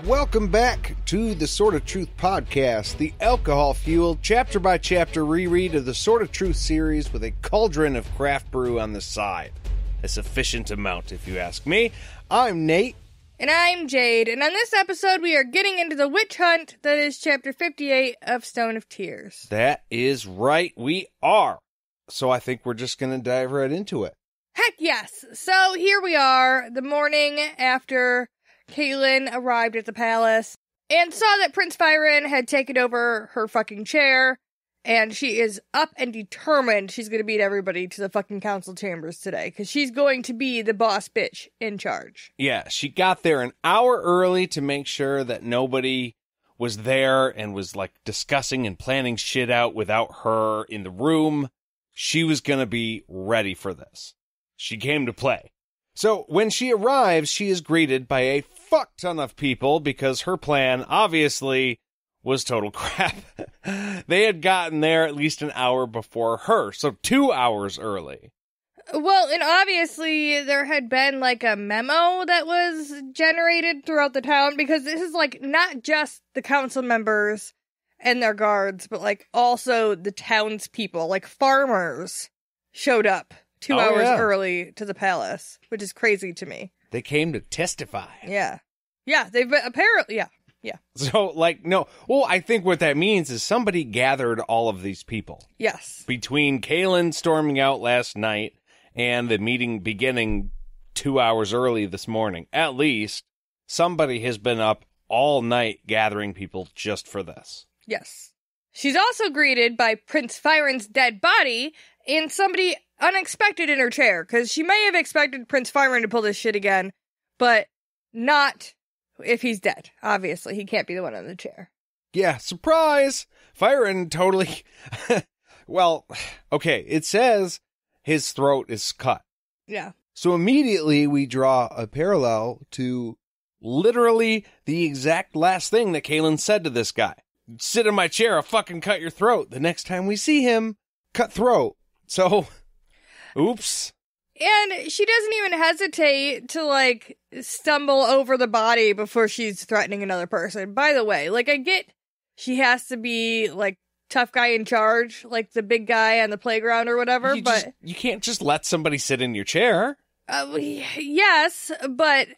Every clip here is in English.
Welcome back to the SOT Truth podcast, the alcohol-fueled, chapter-by-chapter reread of the SOT Truth series with a cauldron of craft brew on the side. A sufficient amount, if you ask me. I'm Nate. And I'm Jade, and on this episode we are getting into the witch hunt that is chapter 58 of Stone of Tears. That is right, we are. So I think we're just going to dive right into it. Heck yes! So here we are, the morning after Kahlan arrived at the palace and saw that Prince Fyron had taken over her fucking chair, and she is up and determined she's going to beat everybody to the fucking council chambers today, because she's going to be the boss bitch in charge. Yeah, she got there an hour early to make sure that nobody was there and was, like, discussing and planning shit out without her in the room. She was going to be ready for this. She came to play. So when she arrives, she is greeted by a fuck ton of people because her plan, obviously, was total crap. They had gotten there at least an hour before her, so 2 hours early. Well, and obviously there had been, like, a memo that was generated throughout the town, because this is, like, not just the council members and their guards, but, like, also the townspeople, like, farmers showed up 2 hours early to the palace, which is crazy to me. They came to testify. Yeah. Yeah, they've been, apparently, yeah. So, like, no. Well, I think what that means is somebody gathered all of these people. Yes. Between Kahlan storming out last night and the meeting beginning 2 hours early this morning, at least, somebody has been up all night gathering people just for this. Yes. She's also greeted by Prince Fyron's dead body and somebody unexpected in her chair, because she may have expected Prince Fyron to pull this shit again, but not if he's dead. Obviously, he can't be the one in the chair. Yeah, surprise! Fyron totally... Well, okay, it says his throat is cut. Yeah. So immediately we draw a parallel to literally the exact last thing that Kahlan said to this guy. Sit in my chair, I'll fucking cut your throat. The next time we see him, cut throat. So, oops. And she doesn't even hesitate to, like, stumble over the body before she's threatening another person. By the way, like, I get she has to be, like, tough guy in charge, like the big guy on the playground or whatever, but... You can't just let somebody sit in your chair. Yes, but...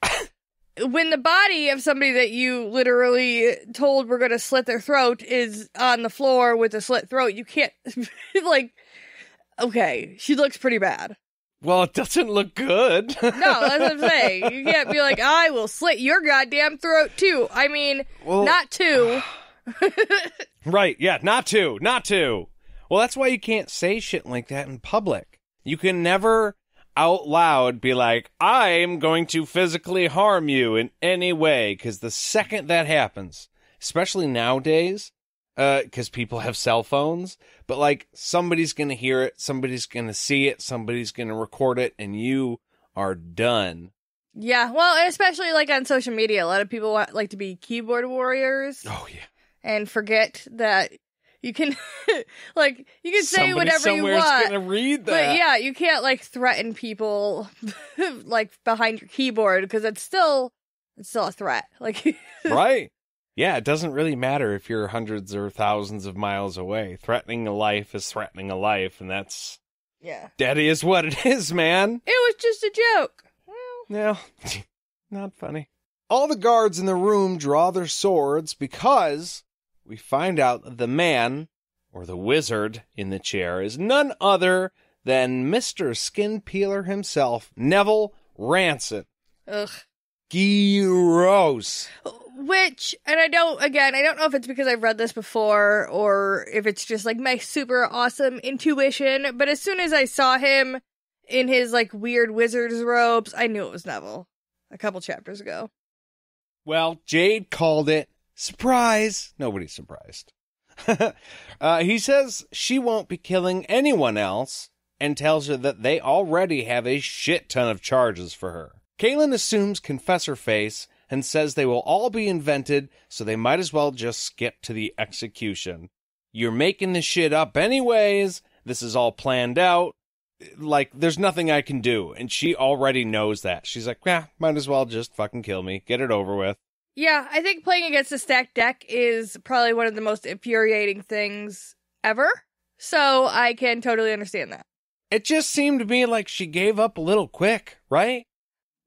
When the body of somebody that you literally told we're going to slit their throat is on the floor with a slit throat, you can't, like, okay, she looks pretty bad. Well, it doesn't look good. No, that's what I'm saying. You can't be like, I will slit your goddamn throat too. I mean, not two. Right, yeah, not two. Well, that's why you can't say shit like that in public. You can never... out loud be like, I'm going to physically harm you in any way, because the second that happens, especially nowadays, because people have cell phones, but like somebody's going to hear it, somebody's going to see it, somebody's going to record it, and you are done. Yeah, well, and especially like on social media, a lot of people like to be keyboard warriors. Oh, yeah. And forget that you can, like, you can say whatever you want. Gonna read that. But yeah, you can't, like, threaten people, like, behind your keyboard, because it's still a threat. Like, right. Yeah, it doesn't really matter if you're hundreds or thousands of miles away. Threatening a life is threatening a life, and that's... Yeah. That is what it is, man. It was just a joke. Well, no, not funny. All the guards in the room draw their swords because... we find out that the man, or the wizard, in the chair is none other than Mr. Skin Peeler himself, Neville Rancid. Ugh. Gross. Which, and I don't know if it's because I've read this before, or if it's just, like, my super awesome intuition, but as soon as I saw him in his, like, weird wizard's robes, I knew it was Neville. A couple chapters ago. Well, Jade called it. Surprise! Nobody's surprised. He says she won't be killing anyone else and tells her that they already have a shit ton of charges for her. Kahlan assumes confessor face and says they will all be invented, so they might as well just skip to the execution. You're making this shit up anyways. This is all planned out. Like, there's nothing I can do. And she already knows that. She's like, might as well just fucking kill me. Get it over with. Yeah, I think playing against a stacked deck is probably one of the most infuriating things ever. So I can totally understand that. It just seemed to me like she gave up a little quick, right?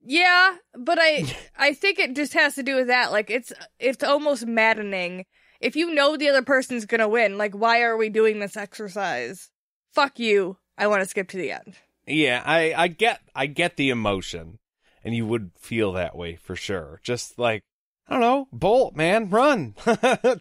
Yeah, but I think it just has to do with that. Like, it's almost maddening. If you know the other person's gonna win, like, why are we doing this exercise? Fuck you. I want to skip to the end. Yeah, I get the emotion. And you would feel that way for sure. Just like, I don't know, bolt, man, run.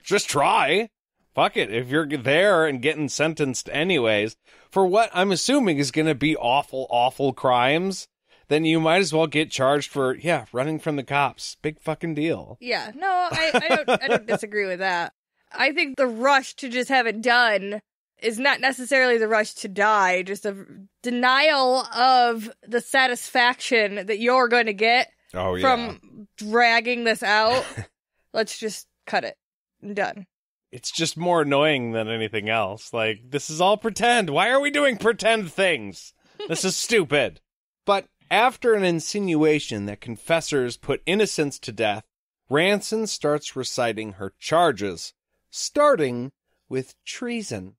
Just try. Fuck it. If you're there and getting sentenced anyways, for what I'm assuming is going to be awful, awful crimes, then you might as well get charged for, running from the cops. Big fucking deal. Yeah, no, I don't disagree with that. I think the rush to just have it done is not necessarily the rush to die, just a denial of the satisfaction that you're going to get from dragging this out. Let's just cut it. I'm done. It's just more annoying than anything else. Like, this is all pretend. Why are we doing pretend things? This is stupid. But after an insinuation that confessors put innocents to death, Ranson starts reciting her charges, starting with treason.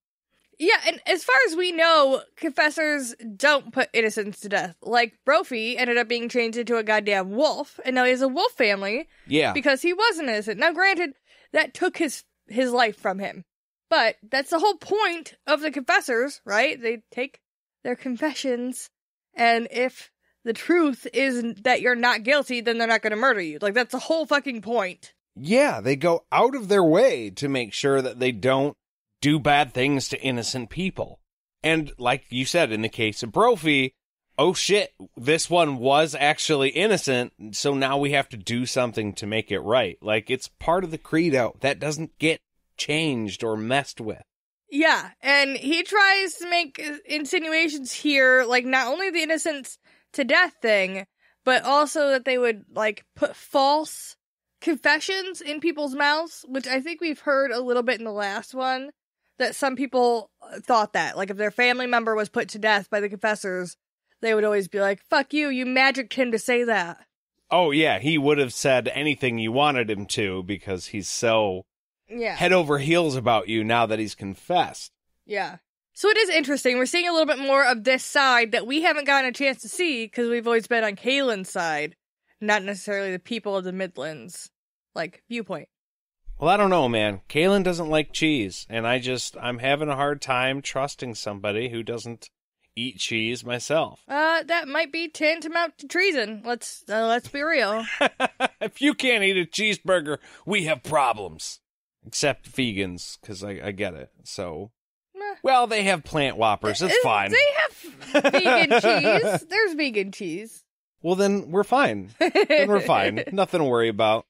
Yeah, and as far as we know, confessors don't put innocents to death. Like, Brophy ended up being changed into a goddamn wolf, and now he has a wolf family. Yeah. Because he wasn't innocent. Now, granted, that took his life from him. But that's the whole point of the confessors, right? They take their confessions, and if the truth is that you're not guilty, then they're not going to murder you. Like, that's the whole fucking point. Yeah, they go out of their way to make sure that they don't do bad things to innocent people. And like you said, in the case of Brophy, oh shit, this one was actually innocent, so now we have to do something to make it right. Like, it's part of the credo that doesn't get changed or messed with. Yeah, and he tries to make insinuations here, like, not only the innocence to death thing, but also that they would, like, put false confessions in people's mouths, which I think we've heard a little bit in the last one. That some people thought that, like, if their family member was put to death by the confessors, they would always be like, fuck you, you magicked him to say that. Oh, yeah, he would have said anything you wanted him to because he's so head over heels about you now that he's confessed. Yeah. So it is interesting. We're seeing a little bit more of this side that we haven't gotten a chance to see because we've always been on Kahlan's side, not necessarily the people of the Midlands, like, viewpoint. Well, I don't know, man. Kahlan doesn't like cheese, and I'm having a hard time trusting somebody who doesn't eat cheese myself. That might be tantamount to treason. Let's be real. If you can't eat a cheeseburger, we have problems. Except vegans, because I get it. So, well, they have plant whoppers. It's fine. They have vegan cheese. There's vegan cheese. Well, then we're fine. Nothing to worry about.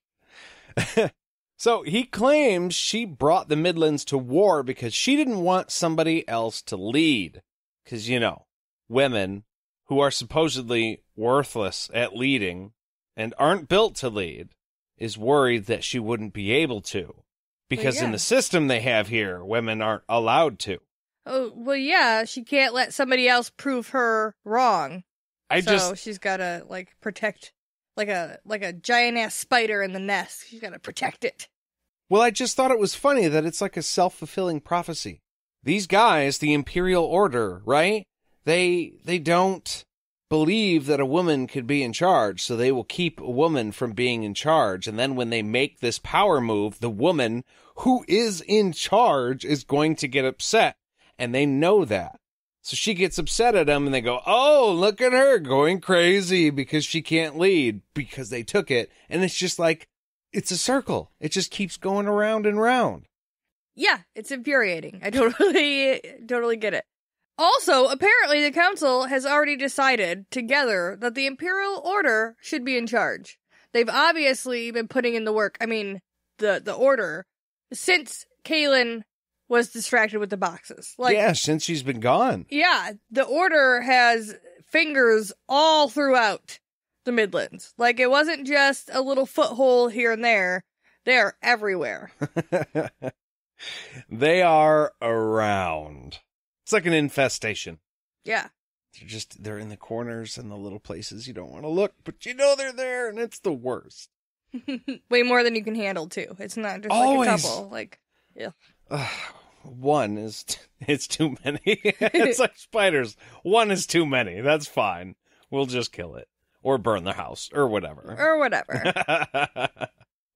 So he claims she brought the Midlands to war because she didn't want somebody else to lead. Because, women who are supposedly worthless at leading and aren't built to lead is worried that she wouldn't be able to. Because in the system they have here, women aren't allowed to. Oh, well, yeah, she can't let somebody else prove her wrong. She's got to, like, protect... Like a giant-ass spider in the nest. She's got to protect it. Well, I just thought it was funny that it's like a self-fulfilling prophecy. These guys, the Imperial Order, right? They don't believe that a woman could be in charge, so they will keep a woman from being in charge. And then when they make this power move, the woman who is in charge is going to get upset. And they know that. So she gets upset at them and they go, oh, look at her going crazy because she can't lead because they took it. And it's just like, it's a circle. It just keeps going around and round. Yeah, it's infuriating. I totally get it. Also, apparently the council has already decided together that the Imperial Order should be in charge. They've obviously been putting in the work. I mean, the Order, since Kahlan was distracted with the boxes. Since she's been gone. Yeah, the Order has fingers all throughout the Midlands. Like, it wasn't just a little foothold here and there. They're everywhere. They are around. It's like an infestation. Yeah. They're in the corners and the little places you don't want to look, but they're there, and it's the worst. Way more than you can handle, too. It's not just Always. like a couple. Like, yeah. One is it's too many. It's like spiders. One is too many. That's fine. We'll just kill it. Or burn the house. Or whatever.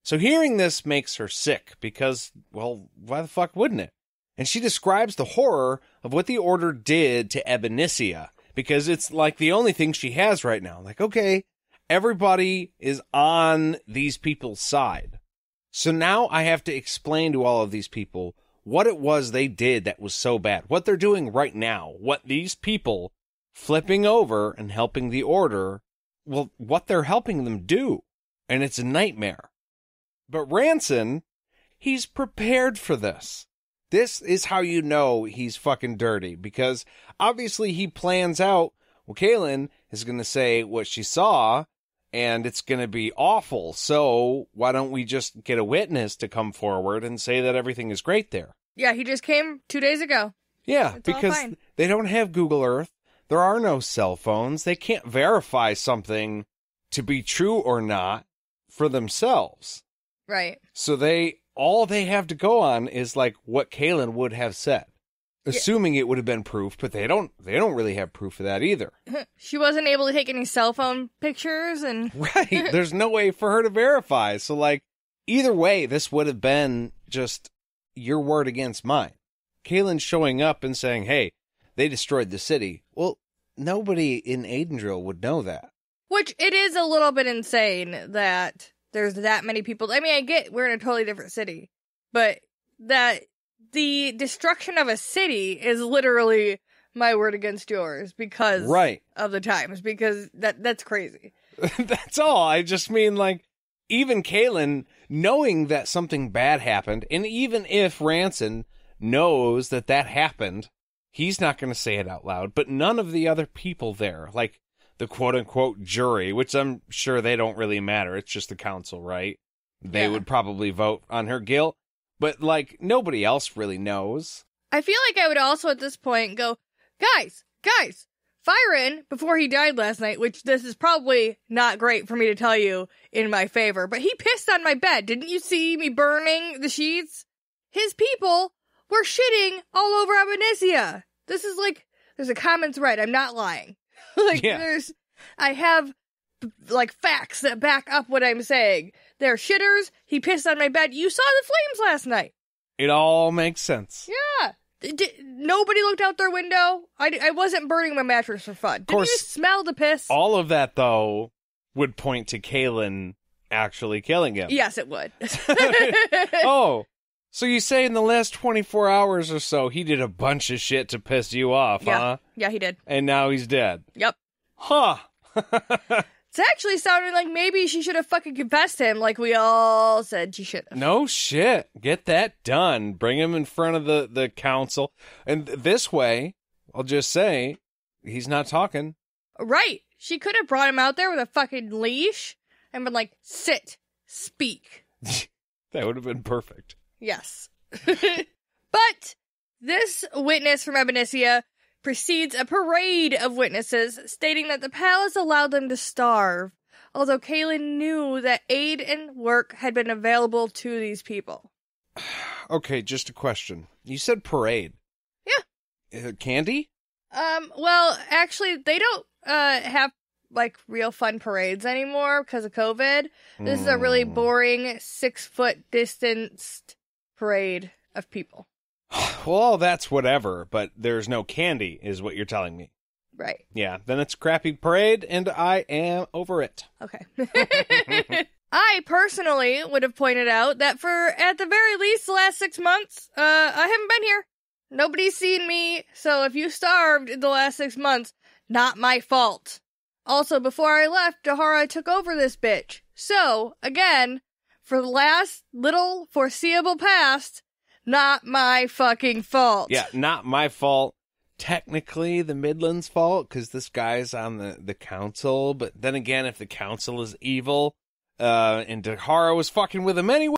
So hearing this makes her sick because, well, why the fuck wouldn't it? And she describes the horror of what the order did to Ebonicia because it's like the only thing she has right now. Like, okay, everybody is on these people's side. So now I have to explain to all of these people what it was they did that was so bad, what they're doing right now, what these people flipping over and helping the order, well, what they're helping them do. And it's a nightmare. But Ranson, he's prepared for this. This is how you know he's fucking dirty, because obviously he plans out, well, Kahlan is going to say what she saw, and it's going to be awful. So why don't we just get a witness to come forward and say that everything is great there? Yeah, he just came 2 days ago. Yeah, It's because all fine. they don't have Google Earth. There are no cell phones. They can't verify something to be true or not for themselves. Right. So all they have to go on is like what Kahlan would have said, assuming it would have been proof, but they don't really have proof of that either. She wasn't able to take any cell phone pictures and Right. There's no way for her to verify. So like either way, this would have been just your word against mine. Kahlan showing up and saying, hey, they destroyed the city. Well, nobody in Aidendrill would know that. Which it is a little bit insane that there's that many people. I mean, I get we're in a totally different city, but that the destruction of a city is literally my word against yours because of the times, because that's crazy. That's all. I just mean, like, even Kahlan knowing that something bad happened, and even if Ranson knows that happened, he's not going to say it out loud, but none of the other people there, like the quote-unquote jury, which I'm sure they don't really matter, it's just the council, right? They would probably vote on her guilt, but, like, nobody else really knows. I feel like I would also at this point go, guys, Firen, before he died last night, which this is probably not great for me to tell you in my favor, but he pissed on my bed. Didn't you see me burning the sheets? His people were shitting all over Ebonicia. This is like, there's a common thread. I'm not lying. I have, like, facts that back up what I'm saying. They're shitters. He pissed on my bed. You saw the flames last night. It all makes sense. Yeah. Nobody looked out their window. I wasn't burning my mattress for fun. Didn't you smell the piss? All of that, though, would point to Kahlan actually killing him. Yes, it would. Oh, so you say in the last 24 hours or so, he did a bunch of shit to piss you off, huh? Yeah, he did. And now he's dead. Yep. Huh. It's actually sounding like maybe she should have fucking confessed him like we all said she should have. No shit. Get that done. Bring him in front of the council. And this way, I'll just say, he's not talking. Right. She could have brought him out there with a fucking leash and been like, sit, speak. That would have been perfect. Yes. But this witness from Ebonicia precedes a parade of witnesses stating that the palace allowed them to starve, although Kahlan knew that aid and work had been available to these people. Okay, just a question. You said parade. Yeah. Candy? Well, actually, they don't have, like, real fun parades anymore because of COVID. This is a really boring 6-foot distanced parade of people. Well, that's whatever, but there's no candy, is what you're telling me. Right. Yeah, then it's a crappy parade, and I am over it. Okay. I personally would have pointed out that for, at the very least, the last 6 months, I haven't been here. Nobody's seen me, so if you starved in the last 6 months, not my fault. Also, before I left, Dahara took over this bitch. So, again, for the last little foreseeable past, not my fucking fault. Yeah, not my fault. Technically, the Midlands' fault, because this guy's on the council. But then again, if the council is evil, and Dahara was fucking with him anyway,